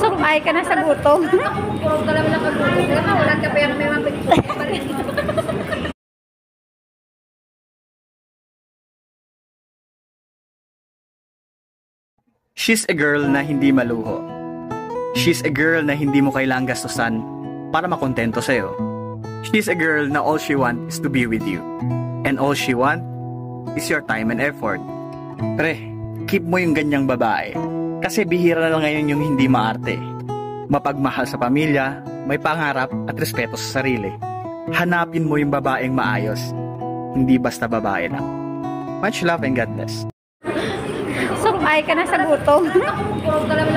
Sumay ka na sa gutom. Purong ka lang lang kagutom. Wala ka pa yung may mga She's a girl na hindi maluho. She's a girl na hindi mo kailangang gastusan para makontento sa'yo. She's a girl na all she want is to be with you. And all she want is your time and effort. Pre, keep mo yung ganyang babae. Kasi bihira na lang ngayon yung hindi maarte. Mapagmahal sa pamilya, may pangarap at respeto sa sarili. Hanapin mo yung babaeng maayos. Hindi basta babae lang. Much love and God bless. Sumay ka na sa gutom. purong ka lang